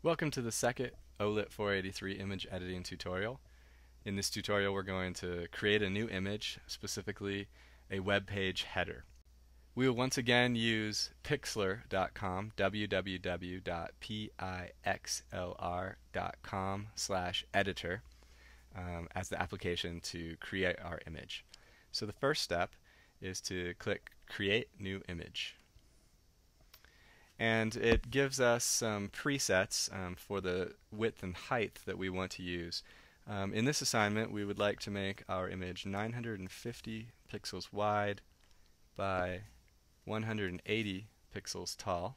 Welcome to the second OLIT 483 image editing tutorial. In this tutorial we're going to create a new image, specifically a web page header. We will once again use pixlr.com, www.pixlr.com/editor as the application to create our image. So the first step is to click Create New Image. And it gives us some presets for the width and height that we want to use. In this assignment, we would like to make our image 950 pixels wide by 180 pixels tall.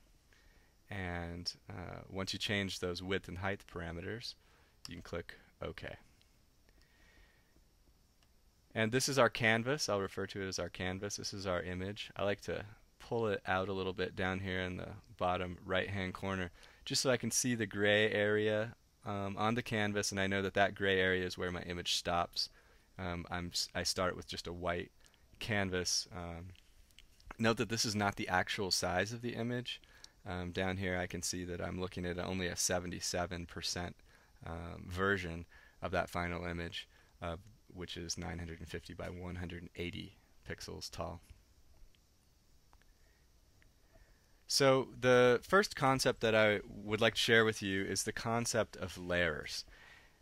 And once you change those width and height parameters, you can click OK. And this is our canvas. I'll refer to it as our canvas. This is our image. I like to pull it out a little bit down here in the bottom right hand corner just so I can see the gray area on the canvas, and I know that that gray area is where my image stops. I start with just a white canvas. Note that this is not the actual size of the image. Down here I can see that I'm looking at only a 77% version of that final image, which is 950 by 180 pixels tall. So the first concept that I would like to share with you is the concept of layers.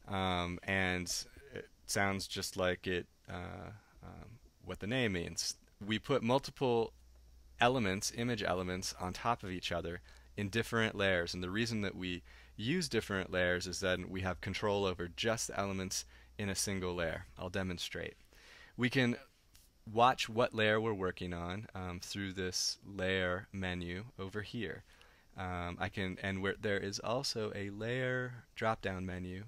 And it sounds just like what the name means. We put multiple elements, image elements, on top of each other in different layers. And the reason that we use different layers is that we have control over just the elements in a single layer. I'll demonstrate. We can watch what layer we're working on through this layer menu over here. There is also a layer drop-down menu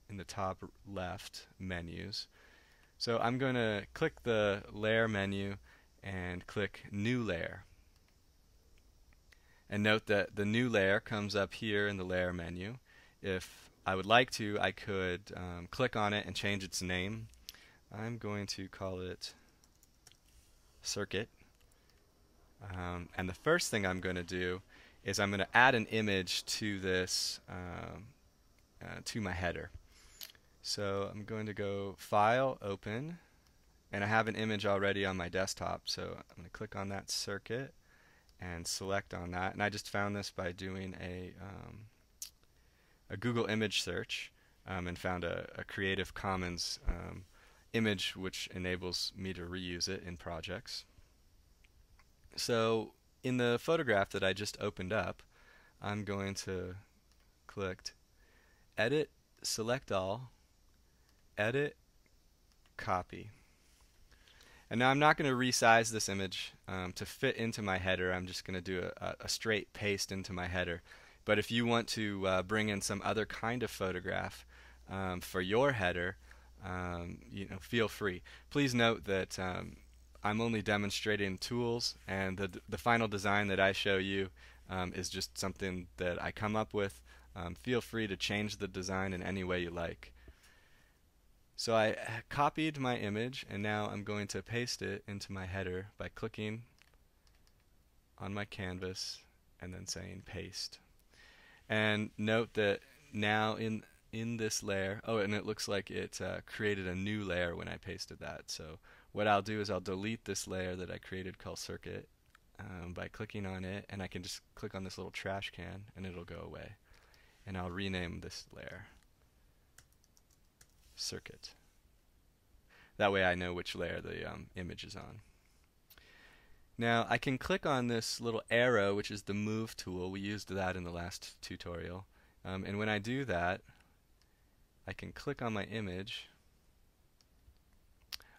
in the top left menus. So I'm going to click the layer menu and click New Layer. And note that the new layer comes up here in the layer menu. If I would like to, I could click on it and change its name. I'm going to call it Circuit. And the first thing I'm going to do is I'm going to add an image to this, to my header. So I'm going to go File, Open, and I have an image already on my desktop. So I'm going to click on that circuit and select on that. And I just found this by doing a Google image search and found a Creative Commons image which enables me to reuse it in projects. So in the photograph that I just opened up, I'm going to click Edit, Select All, Edit, Copy. And now I'm not going to resize this image to fit into my header. I'm just going to do a straight paste into my header. But if you want to bring in some other kind of photograph for your header, feel free. Please note that I'm only demonstrating tools, and the final design that I show you is just something that I come up with. Feel free to change the design in any way you like. So I copied my image, and now I'm going to paste it into my header by clicking on my canvas and then saying paste. And note that now in this layer, and it looks like it created a new layer when I pasted that. So what I'll do is I'll delete this layer that I created called Circuit by clicking on it, and I can just click on this little trash can and it'll go away. And I'll rename this layer Circuit. That way I know which layer the image is on. Now I can click on this little arrow, which is the Move tool. We used that in the last tutorial. And when I do that, I can click on my image.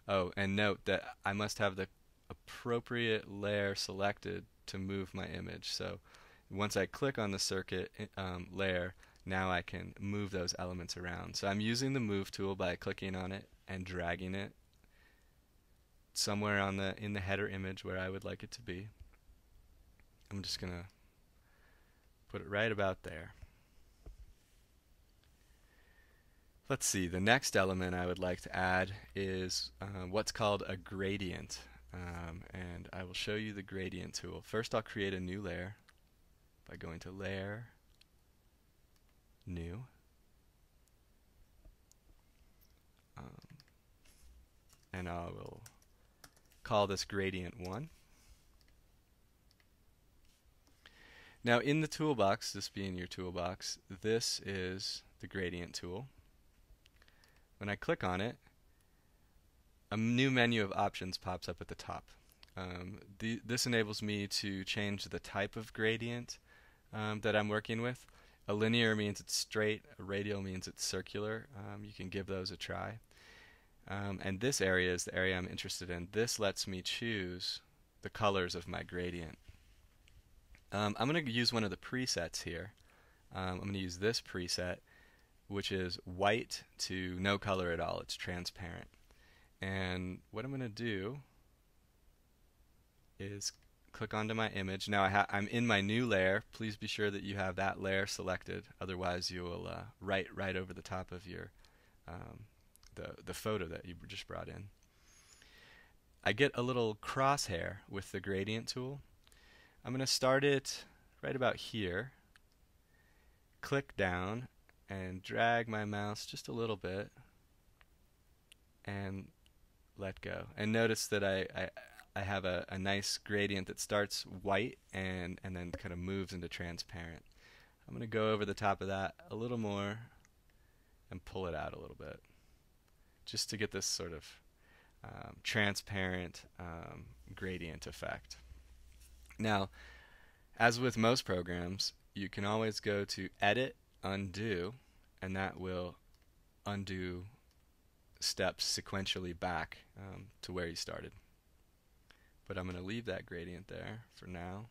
Oh, and note that I must have the appropriate layer selected to move my image. So once I click on the circuit layer, now I can move those elements around. So I'm using the Move tool by clicking on it and dragging it somewhere in the header image where I would like it to be. I'm just going to put it right about there. Let's see, the next element I would like to add is what's called a gradient. And I will show you the gradient tool. First I'll create a new layer by going to Layer, new. And I will call this gradient 1. Now in the toolbox, this being your toolbox, this is the gradient tool. When I click on it, a new menu of options pops up at the top. This enables me to change the type of gradient that I'm working with. A linear means it's straight, a radial means it's circular. You can give those a try. And this area is the area I'm interested in. This lets me choose the colors of my gradient. I'm going to use one of the presets here. I'm going to use this preset, which is white to no color at all. It's transparent. And what I'm going to do is click onto my image. Now I'm in my new layer. Please be sure that you have that layer selected. Otherwise, you will write right over the top of your the photo that you just brought in. I get a little crosshair with the gradient tool. I'm going to start it right about here. Click down and drag my mouse just a little bit and let go. And notice that I have a nice gradient that starts white and then kind of moves into transparent. I'm going to go over the top of that a little more and pull it out a little bit, just to get this sort of transparent gradient effect. Now, as with most programs, you can always go to Edit, Undo, and that will undo steps sequentially back to where you started. But I'm going to leave that gradient there for now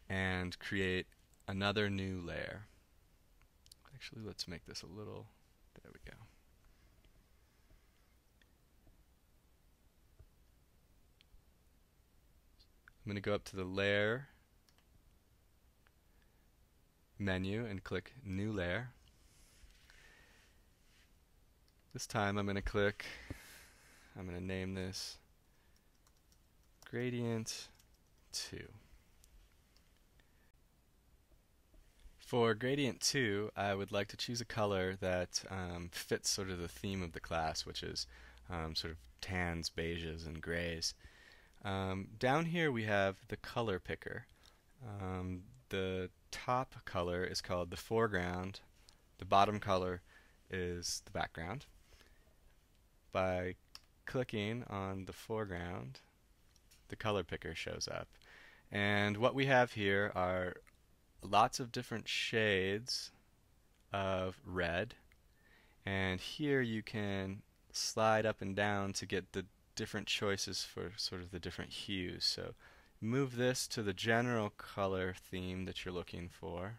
and create another new layer. Actually, let's make this a little, there we go. I'm going to go up to the Layer menu and click New Layer. This time I'm going to name this Gradient 2. For Gradient 2, I would like to choose a color that fits sort of the theme of the class, which is sort of tans, beiges, and grays. Down here we have the color picker. The top color is called the foreground. The bottom color is the background. By clicking on the foreground, the color picker shows up. And what we have here are lots of different shades of red. And here you can slide up and down to get the different choices for sort of the different hues. So move this to the general color theme that you're looking for.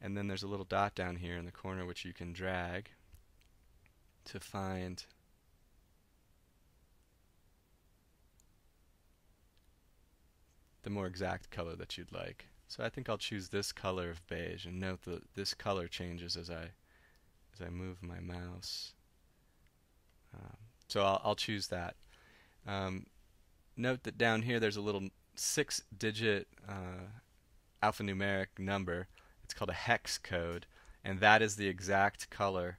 And then there's a little dot down here in the corner which you can drag to find the more exact color that you'd like. So I think I'll choose this color of beige, and note that this color changes as I move my mouse. So I'll choose that. Note that down here there's a little 6-digit alphanumeric number. It's called a hex code, and that is the exact color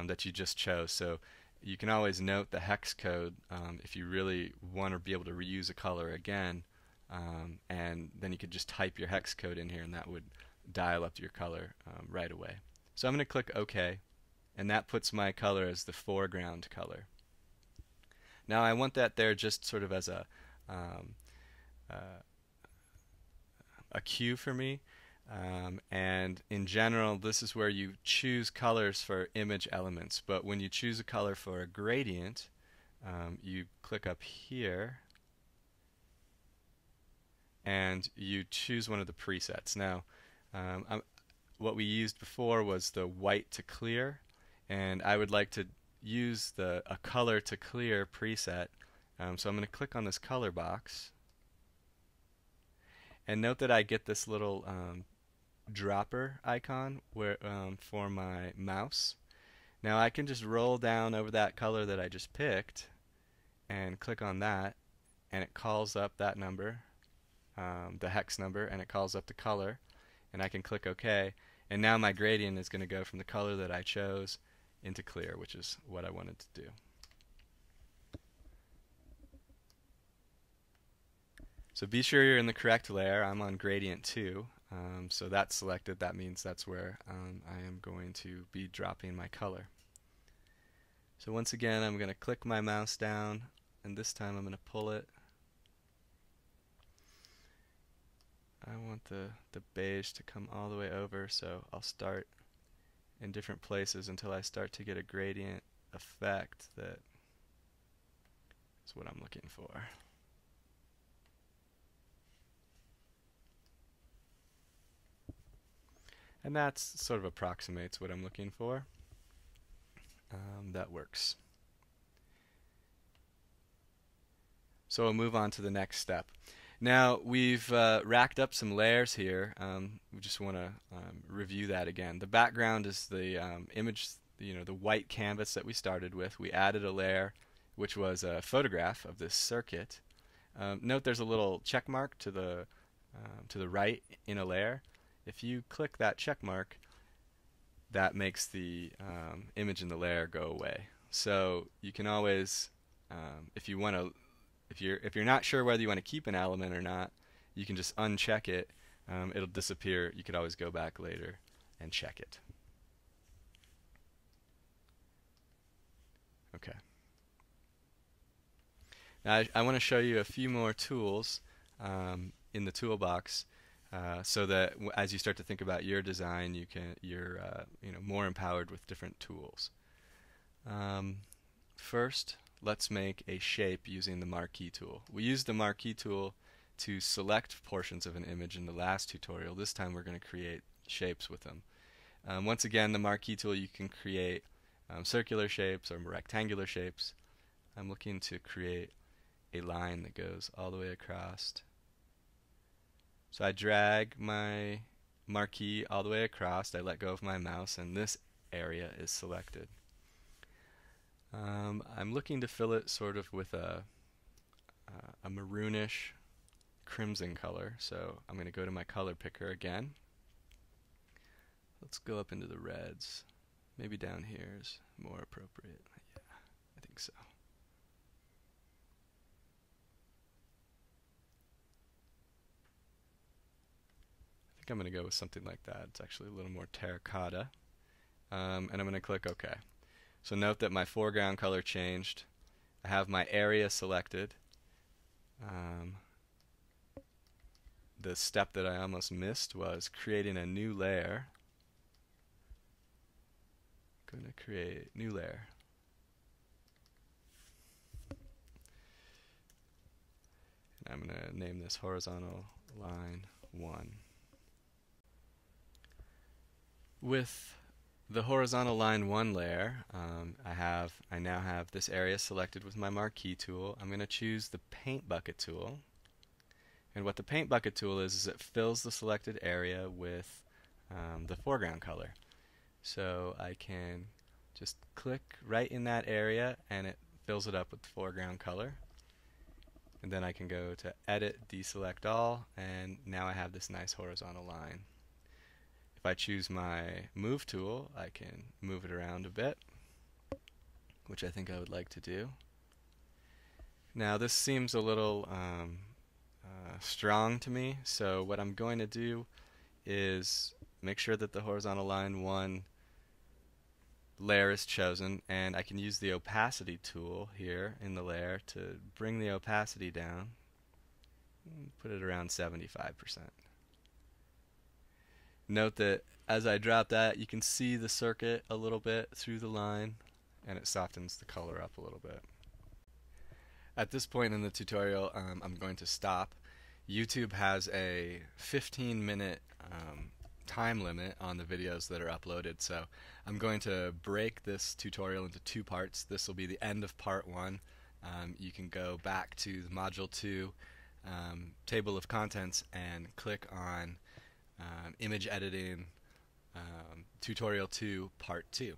that you just chose. So you can always note the hex code if you really want to be able to reuse a color again, and then you could just type your hex code in here and that would dial up your color right away. So I'm going to click OK, and that puts my color as the foreground color. Now I want that there just sort of as a cue for me. And in general, this is where you choose colors for image elements. But when you choose a color for a gradient, you click up here and you choose one of the presets. Now, what we used before was the white to clear, and I would like to use a color to clear preset. So I'm going to click on this color box, and note that I get this little dropper icon for my mouse. Now I can just roll down over that color that I just picked and click on that, and it calls up that number. the hex number, and it calls up the color, and I can click OK, and now my gradient is going to go from the color that I chose into clear, which is what I wanted to do. So be sure you're in the correct layer. I'm on gradient 2, so that's selected. That means that's where I am going to be dropping my color. So once again, I'm going to click my mouse down, and this time I'm going to pull it. I want the beige to come all the way over, so I'll start in different places until I start to get a gradient effect that is what I'm looking for. And that sort of approximates what I'm looking for. That works. So we'll move on to the next step. Now we've racked up some layers here. We just want to review that again. The background is the image, the white canvas that we started with. We added a layer which was a photograph of this circuit. Note there's a little check mark to the right in a layer. If you click that check mark, that makes the image in the layer go away. So you can always, if you're not sure whether you want to keep an element or not, you can just uncheck it. It'll disappear. You could always go back later and check it. Okay. Now I want to show you a few more tools in the toolbox, so that as you start to think about your design, you're more empowered with different tools. First, let's make a shape using the marquee tool. We used the marquee tool to select portions of an image in the last tutorial. This time we're going to create shapes with them. Once again, the marquee tool, you can create circular shapes or rectangular shapes. I'm looking to create a line that goes all the way across. So I drag my marquee all the way across, I let go of my mouse, and this area is selected. I'm looking to fill it sort of with a maroonish crimson color, so I'm going to go to my color picker again. Let's go up into the reds. Maybe down here is more appropriate. Yeah, I think so. I think I'm going to go with something like that. It's actually a little more terracotta. And I'm going to click OK. So note that my foreground color changed. I have my area selected. The step that I almost missed was creating a new layer. I'm going to create a new layer. And I'm going to name this horizontal line 1. With the horizontal line 1 layer, I now have this area selected with my marquee tool. I'm going to choose the paint bucket tool. And what the paint bucket tool is it fills the selected area with the foreground color. So I can just click right in that area and it fills it up with the foreground color. And then I can go to Edit, Deselect All, and now I have this nice horizontal line. If I choose my Move tool, I can move it around a bit, which I think I would like to do. Now this seems a little strong to me, so what I'm going to do is make sure that the horizontal line 1 layer is chosen, and I can use the opacity tool here in the layer to bring the opacity down, put it around 75%. Note that as I drop that, you can see the circuit a little bit through the line, and it softens the color up a little bit. At this point in the tutorial, I'm going to stop. YouTube has a 15-minute time limit on the videos that are uploaded, so I'm going to break this tutorial into 2 parts. This will be the end of part 1. You can go back to the Module 2 table of contents and click on Image Editing Tutorial 2 Part 2.